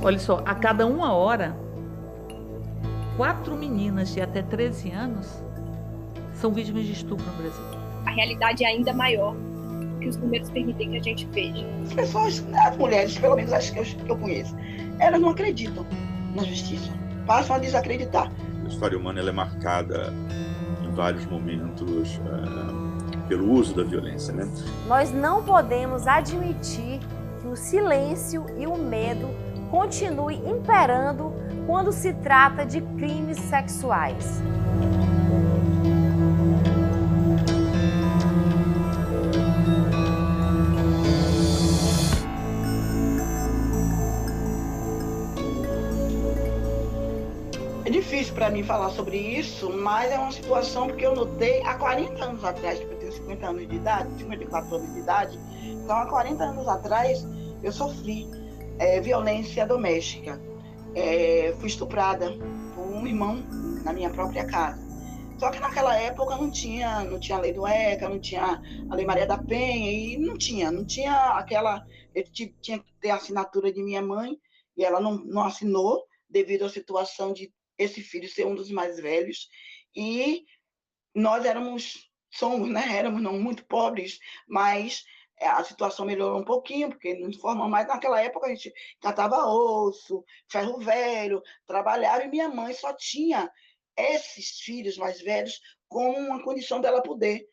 Olha só, a cada 1 hora, 4 meninas de até 13 anos são vítimas de estupro no Brasil. A realidade é ainda maior do que os números permitem que a gente veja. As pessoas, as mulheres, pelo menos as que eu conheço, elas não acreditam na justiça, passam a desacreditar. A história humana ela é marcada em vários momentos pelo uso da violência, né? Nós não podemos admitir que o silêncio e o medo continuem imperando quando se trata de crimes sexuais. É difícil para mim falar sobre isso, mas é uma situação porque eu notei há 40 anos atrás, porque eu tenho 50 anos de idade, 54 anos de idade, então há 40 anos atrás eu sofri violência doméstica. Fui estuprada por um irmão na minha própria casa. Só que naquela época não tinha a lei do ECA, não tinha a lei Maria da Penha, e não tinha aquela... Eu tinha que ter a assinatura de minha mãe, e ela não assinou, devido à situação de esse filho ser um dos mais velhos, e nós somos não muito pobres, mas a situação melhorou um pouquinho, porque não formam mais. Naquela época a gente catava osso, ferro velho, trabalhava, e minha mãe só tinha esses filhos mais velhos com uma condição dela poder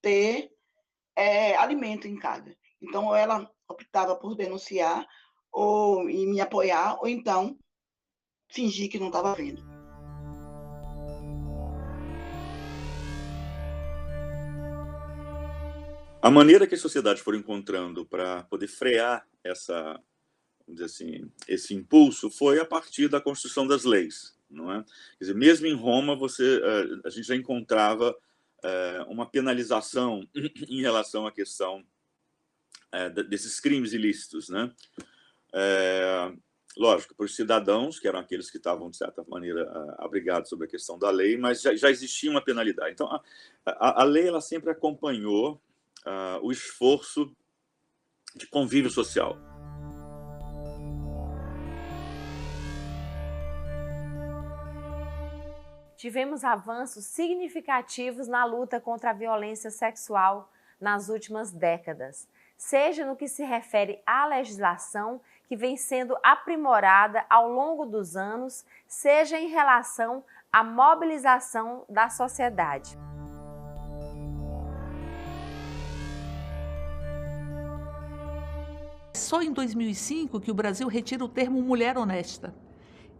ter alimento em casa. Então ela optava por denunciar e me apoiar, ou então fingir que não estava vendo. A maneira que as sociedades foram encontrando para poder frear vamos dizer assim, esse impulso foi a partir da construção das leis, não é? Quer dizer, mesmo em Roma, a gente já encontrava uma penalização em relação à questão desses crimes ilícitos, né? Lógico, para os cidadãos, que eram aqueles que estavam, de certa maneira, abrigados sobre a questão da lei, mas já existia uma penalidade. Então, a lei ela sempre acompanhou o esforço de convívio social. Tivemos avanços significativos na luta contra a violência sexual nas últimas décadas, seja no que se refere à legislação que vem sendo aprimorada ao longo dos anos, seja em relação à mobilização da sociedade. Só em 2005 que o Brasil retira o termo mulher honesta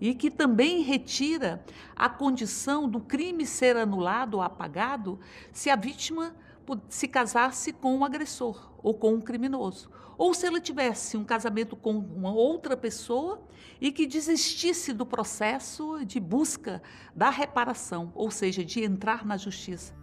e que também retira a condição do crime ser anulado ou apagado se a vítima se casasse com um agressor ou com um criminoso, ou se ela tivesse um casamento com uma outra pessoa e que desistisse do processo de busca da reparação, ou seja, de entrar na justiça.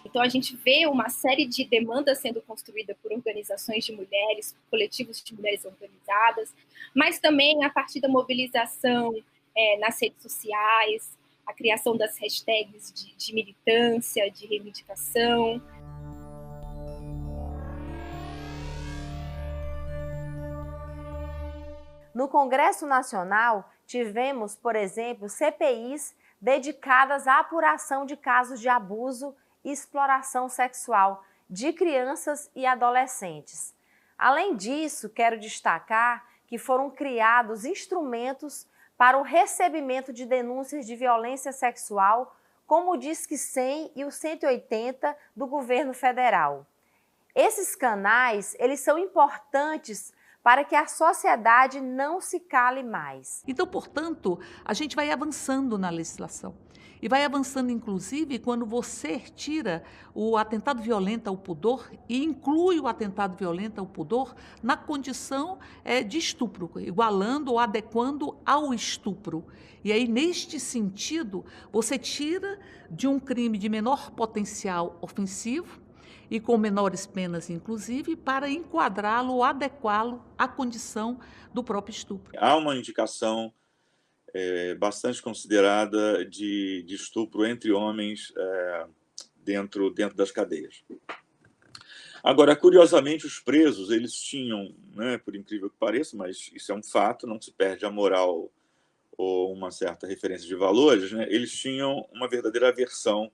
Então, a gente vê uma série de demandas sendo construída por organizações de mulheres, coletivos de mulheres organizadas, mas também a partir da mobilização nas redes sociais, a criação das hashtags de militância, de reivindicação. No Congresso Nacional, tivemos, por exemplo, CPIs dedicadas à apuração de casos de abuso e exploração sexual de crianças e adolescentes. Além disso, quero destacar que foram criados instrumentos para o recebimento de denúncias de violência sexual, como o Disque 100 e o 180 do governo federal. Esses canais, eles são importantes para que a sociedade não se cale mais. Então, portanto, a gente vai avançando na legislação. E vai avançando, inclusive, quando você tira o atentado violento ao pudor e inclui o atentado violento ao pudor na condição de estupro, igualando ou adequando ao estupro. E aí, neste sentido, você tira de um crime de menor potencial ofensivo e com menores penas, inclusive, para enquadrá-lo ou adequá-lo à condição do próprio estupro. Há uma indicação bastante considerada de estupro entre homens dentro das cadeias. Agora, curiosamente, os presos, eles tinham, né, por incrível que pareça, mas isso é um fato, não se perde a moral ou uma certa referência de valores, né, eles tinham uma verdadeira aversão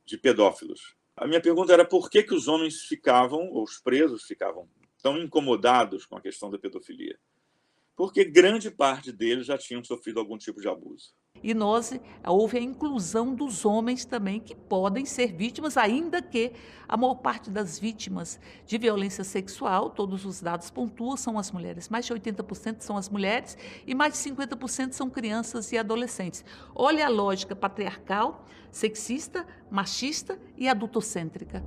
de pedófilos. A minha pergunta era por que os homens ficavam, ou os presos ficavam, tão incomodados com a questão da pedofilia? Porque grande parte deles já tinham sofrido algum tipo de abuso. E houve a inclusão dos homens também, que podem ser vítimas, ainda que a maior parte das vítimas de violência sexual, todos os dados pontuam, são as mulheres. Mais de 80% são as mulheres e mais de 50% são crianças e adolescentes. Olha a lógica patriarcal, sexista, machista e adultocêntrica.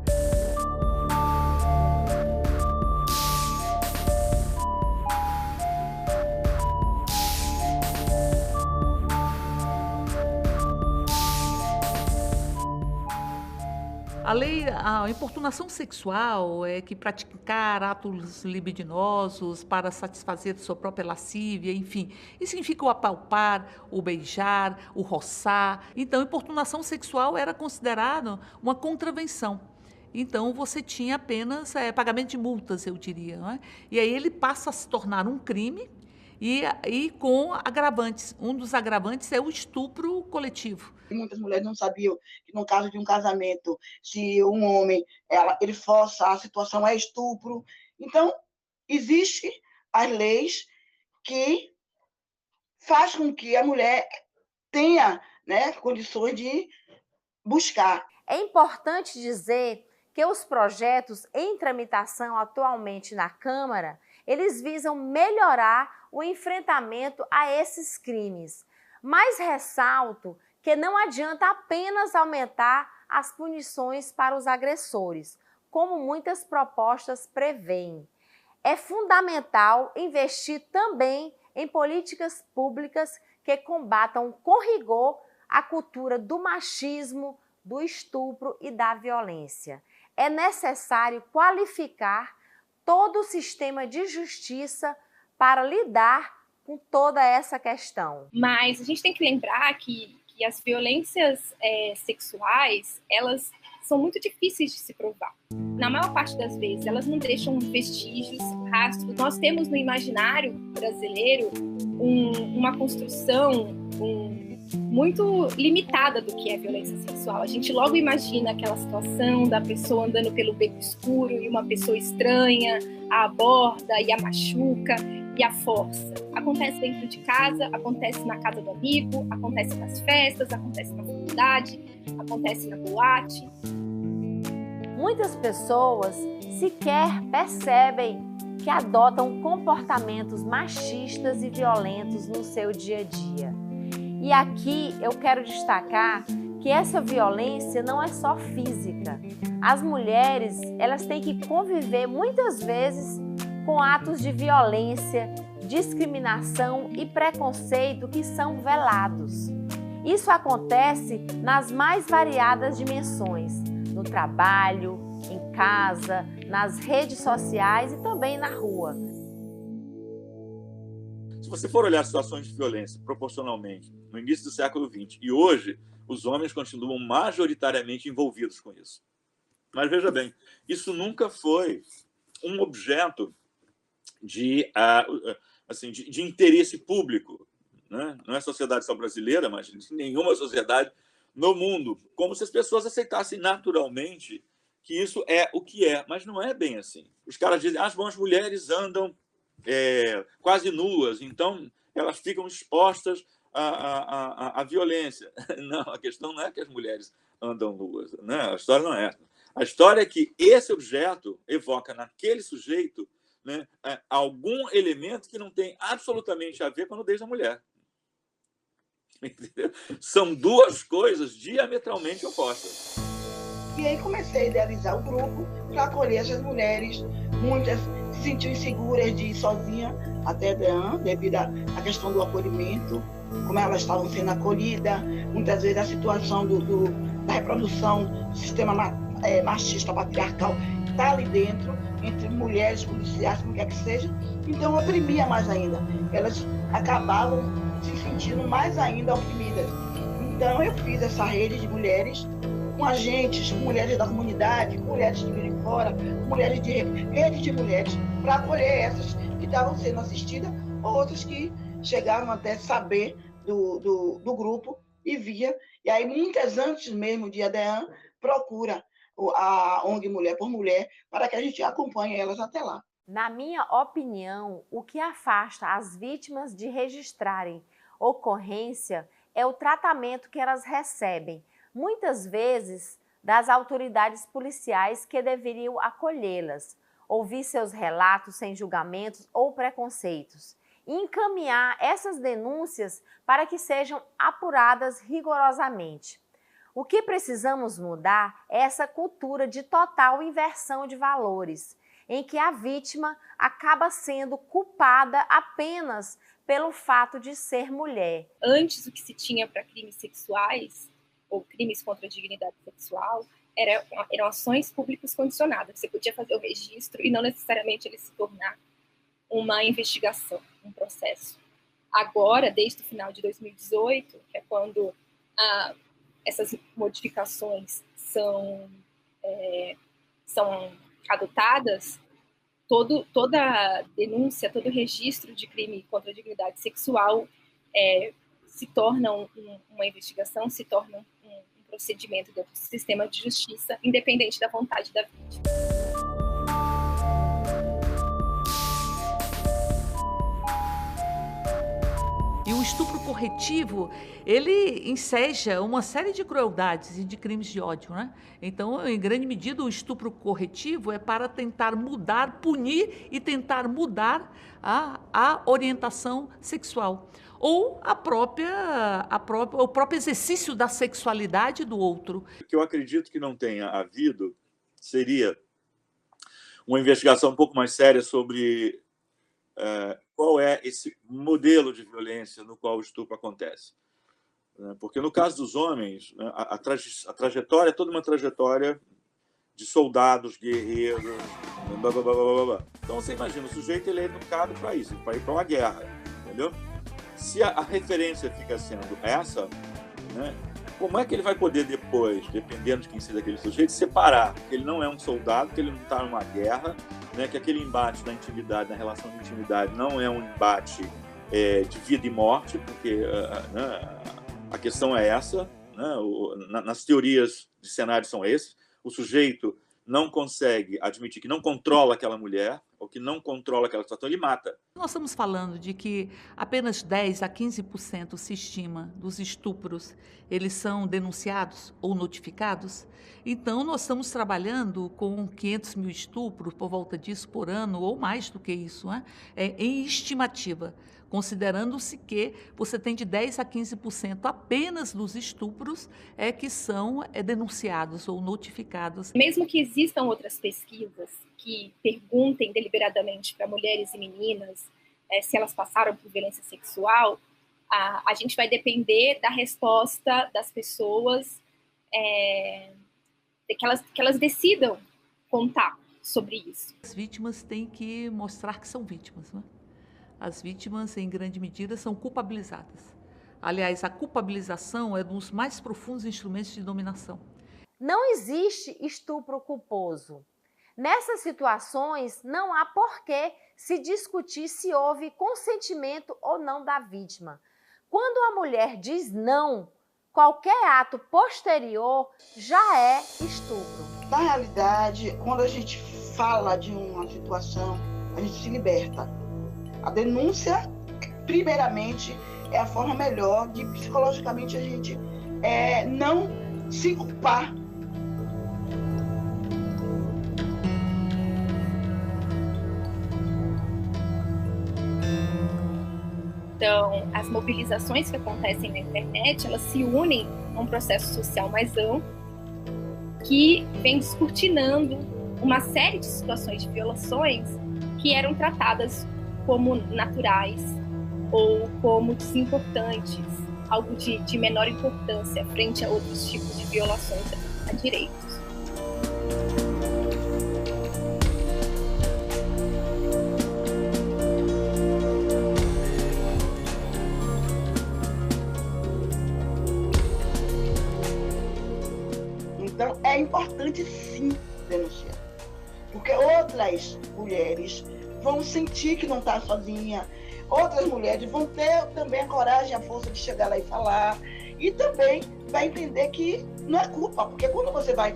A importunação sexual é que praticar atos libidinosos para satisfazer sua própria lascívia, enfim, isso significa o apalpar, o beijar, o roçar. Então, importunação sexual era considerado uma contravenção. Então, você tinha apenas pagamento de multas, eu diria, não é? E aí ele passa a se tornar um crime e com agravantes. Um dos agravantes é o estupro coletivo. Muitas mulheres não sabiam que, no caso de um casamento, se um homem ele força, a situação é estupro. Então, existem as leis que fazem com que a mulher tenha, né, condições de buscar. É importante dizer que os projetos em tramitação atualmente na Câmara, eles visam melhorar o enfrentamento a esses crimes. Mas ressalto que não adianta apenas aumentar as punições para os agressores, como muitas propostas prevêem. É fundamental investir também em políticas públicas que combatam com rigor a cultura do machismo, do estupro e da violência. É necessário qualificar todo o sistema de justiça para lidar com toda essa questão. Mas a gente tem que lembrar que as violências sexuais, elas são muito difíceis de se provar. Na maior parte das vezes, elas não deixam vestígios, rastros. Nós temos no imaginário brasileiro uma construção muito limitada do que é violência sexual. A gente logo imagina aquela situação da pessoa andando pelo beco escuro e uma pessoa estranha a aborda e a machuca e a força. Acontece dentro de casa, acontece na casa do amigo, acontece nas festas, acontece na faculdade, acontece na boate. Muitas pessoas sequer percebem que adotam comportamentos machistas e violentos no seu dia a dia. E aqui eu quero destacar que essa violência não é só física. As mulheres, elas têm que conviver muitas vezes com atos de violência, discriminação e preconceito que são velados. Isso acontece nas mais variadas dimensões, no trabalho, em casa, nas redes sociais e também na rua. Se você for olhar situações de violência proporcionalmente no início do século XX e hoje, os homens continuam majoritariamente envolvidos com isso. Mas veja bem, isso nunca foi um objeto de interesse público, né? Não é a sociedade só brasileira, mas nenhuma sociedade no mundo, como se as pessoas aceitassem naturalmente que isso é o que é, mas não é bem assim. Os caras dizem, as mulheres andam quase nuas, então elas ficam expostas à violência. Não, a questão não é que as mulheres andam nuas, né? A história não é essa. A história é que esse objeto evoca naquele sujeito, né, algum elemento que não tem absolutamente a ver com a nudez da mulher. Entendeu? São duas coisas diametralmente opostas. E aí comecei a idealizar o grupo para acolher essas mulheres. Muitas se sentiam inseguras de ir sozinha até devido à questão do acolhimento, como elas estavam sendo acolhidas, muitas vezes a situação da reprodução do sistema machista patriarcal está ali dentro, entre mulheres, policiais, como quer que seja, então oprimia mais ainda. Elas acabavam se sentindo mais ainda oprimidas. Então eu fiz essa rede de mulheres, com agentes, com mulheres da comunidade, com mulheres que vêm de fora, com mulheres de rede de mulheres, para acolher essas que estavam sendo assistidas, ou outras que chegaram até saber do grupo e via. E aí, muitas antes mesmo de ADEAN, procura a ONG Mulher por Mulher para que a gente acompanhe elas até lá. Na minha opinião, o que afasta as vítimas de registrarem ocorrência é o tratamento que elas recebem, muitas vezes das autoridades policiais que deveriam acolhê-las, ouvir seus relatos sem julgamentos ou preconceitos e encaminhar essas denúncias para que sejam apuradas rigorosamente. O que precisamos mudar é essa cultura de total inversão de valores, em que a vítima acaba sendo culpada apenas pelo fato de ser mulher. Antes, o que se tinha para crimes sexuais ou crimes contra a dignidade sexual eram ações públicas condicionadas. Você podia fazer o registro e não necessariamente ele se tornar uma investigação, um processo. Agora, desde o final de 2018, que é quando essas modificações são adotadas, toda denúncia, todo registro de crime contra a dignidade sexual se torna uma investigação, se torna um procedimento dentro do sistema de justiça, independente da vontade da vítima. E o estupro corretivo, ele enseja uma série de crueldades e de crimes de ódio, né? Então, em grande medida, o estupro corretivo é para tentar mudar, punir e tentar mudar a orientação sexual. Ou o próprio exercício da sexualidade do outro. O que eu acredito que não tenha havido seria uma investigação um pouco mais séria sobre qual é esse modelo de violência no qual o estupro acontece. Porque no caso dos homens, a trajetória é toda uma trajetória de soldados, guerreiros, blá, blá, blá, blá, blá. Então você imagina, o sujeito ele é educado para isso, para ir para uma guerra, entendeu? Se a referência fica sendo essa, né, como é que ele vai poder depois, dependendo de quem seja aquele sujeito, separar que ele não é um soldado, que ele não está numa guerra, né, que aquele embate na intimidade, na relação de intimidade, não é um embate de vida e morte, porque a questão é essa, né, nas teorias de cenário são esses, o sujeito não consegue admitir que não controla aquela mulher ou que não controla aquela situação, ele mata. Nós estamos falando de que apenas 10 a 15% se estima dos estupros, eles são denunciados ou notificados. Então, nós estamos trabalhando com 500 mil estupros, por volta disso, por ano, ou mais do que isso, né? Em estimativa, considerando-se que você tem de 10 a 15% apenas dos estupros que são denunciados ou notificados. Mesmo que existam outras pesquisas que perguntem deliberadamente para mulheres e meninas se elas passaram por violência sexual, a gente vai depender da resposta das pessoas, que elas decidam contar sobre isso. As vítimas têm que mostrar que são vítimas, né? As vítimas, em grande medida, são culpabilizadas. Aliás, a culpabilização é um dos mais profundos instrumentos de dominação. Não existe estupro culposo. Nessas situações, não há por que se discutir se houve consentimento ou não da vítima. Quando a mulher diz não, qualquer ato posterior já é estupro. Na realidade, quando a gente fala de uma situação, a gente se liberta. A denúncia, primeiramente, é a forma melhor de psicologicamente a gente não se culpar. Então, as mobilizações que acontecem na internet, elas se unem a um processo social mais amplo que vem descortinando uma série de situações de violações que eram tratadas como naturais ou como desimportantes, algo de menor importância frente a outros tipos de violações a direitos. importante sim denunciar, porque outras mulheres vão sentir que não está sozinha, outras mulheres vão ter também a coragem, a força de chegar lá e falar, e também vai entender que não é culpa, porque quando você vai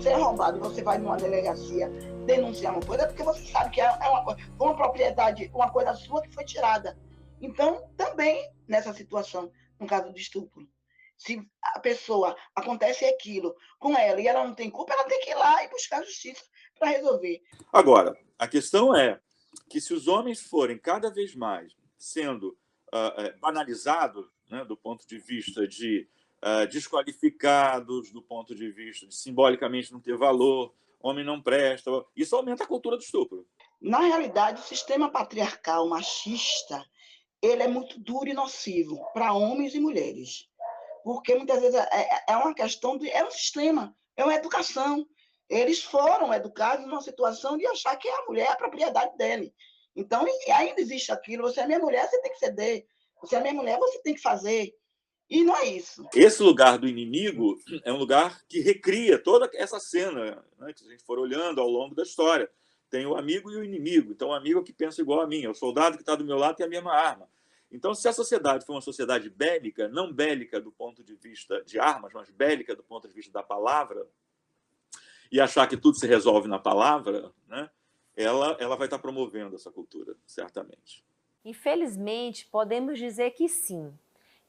ser roubado, você vai numa delegacia denunciar uma coisa, é porque você sabe que é uma propriedade, uma coisa sua que foi tirada. Então, também nessa situação, no caso de estupro, se a pessoa acontece aquilo com ela e ela não tem culpa, ela tem que ir lá e buscar justiça para resolver. Agora, a questão é que se os homens forem cada vez mais sendo banalizados, né, do ponto de vista de desqualificados, do ponto de vista de simbolicamente não ter valor, homem não presta, isso aumenta a cultura do estupro. Na realidade, o sistema patriarcal machista, ele é muito duro e nocivo para homens e mulheres, porque muitas vezes é uma questão de... É um sistema, é uma educação. Eles foram educados numa situação de achar que a mulher é a propriedade dele. Então, ainda existe aquilo, você é minha mulher, você tem que ceder. Você é minha mulher, você tem que fazer. E não é isso. Esse lugar do inimigo é um lugar que recria toda essa cena, né, que a gente for olhando ao longo da história. Tem o amigo e o inimigo. Então, o amigo é que pensa igual a mim, é o soldado que está do meu lado tem a mesma arma. Então, se a sociedade for uma sociedade bélica, não bélica do ponto de vista de armas, mas bélica do ponto de vista da palavra, e achar que tudo se resolve na palavra, né, ela vai estar promovendo essa cultura, certamente. Infelizmente, podemos dizer que sim,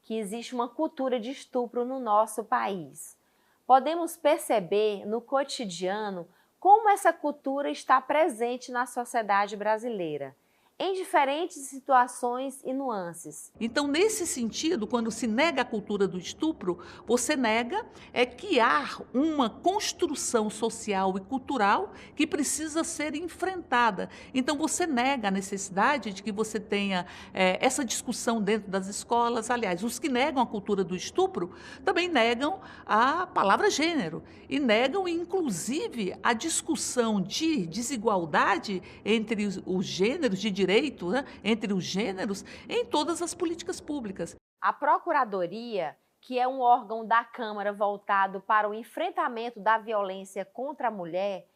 que existe uma cultura de estupro no nosso país. Podemos perceber no cotidiano como essa cultura está presente na sociedade brasileira, em diferentes situações e nuances. Então, nesse sentido, quando se nega a cultura do estupro, você nega que há uma construção social e cultural que precisa ser enfrentada. Então, você nega a necessidade de que você tenha essa discussão dentro das escolas. Aliás, os que negam a cultura do estupro também negam a palavra gênero e negam, inclusive, a discussão de desigualdade entre os gêneros de direito, né, entre os gêneros, em todas as políticas públicas. A Procuradoria, que é um órgão da Câmara voltado para o enfrentamento da violência contra a mulher,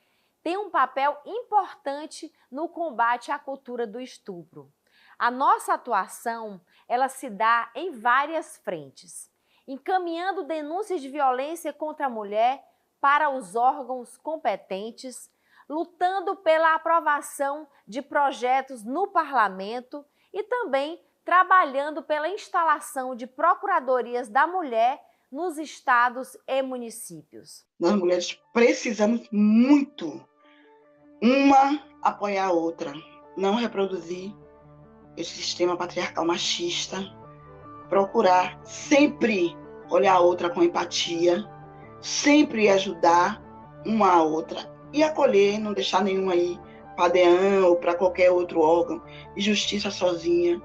tem um papel importante no combate à cultura do estupro. A nossa atuação, ela se dá em várias frentes, encaminhando denúncias de violência contra a mulher para os órgãos competentes, lutando pela aprovação de projetos no parlamento e também trabalhando pela instalação de procuradorias da mulher nos estados e municípios. Nós mulheres precisamos muito uma apoiar a outra, não reproduzir esse sistema patriarcal machista, procurar sempre olhar a outra com empatia, sempre ajudar uma a outra e acolher, não deixar nenhuma aí para DEAN ou para qualquer outro órgão de justiça sozinha.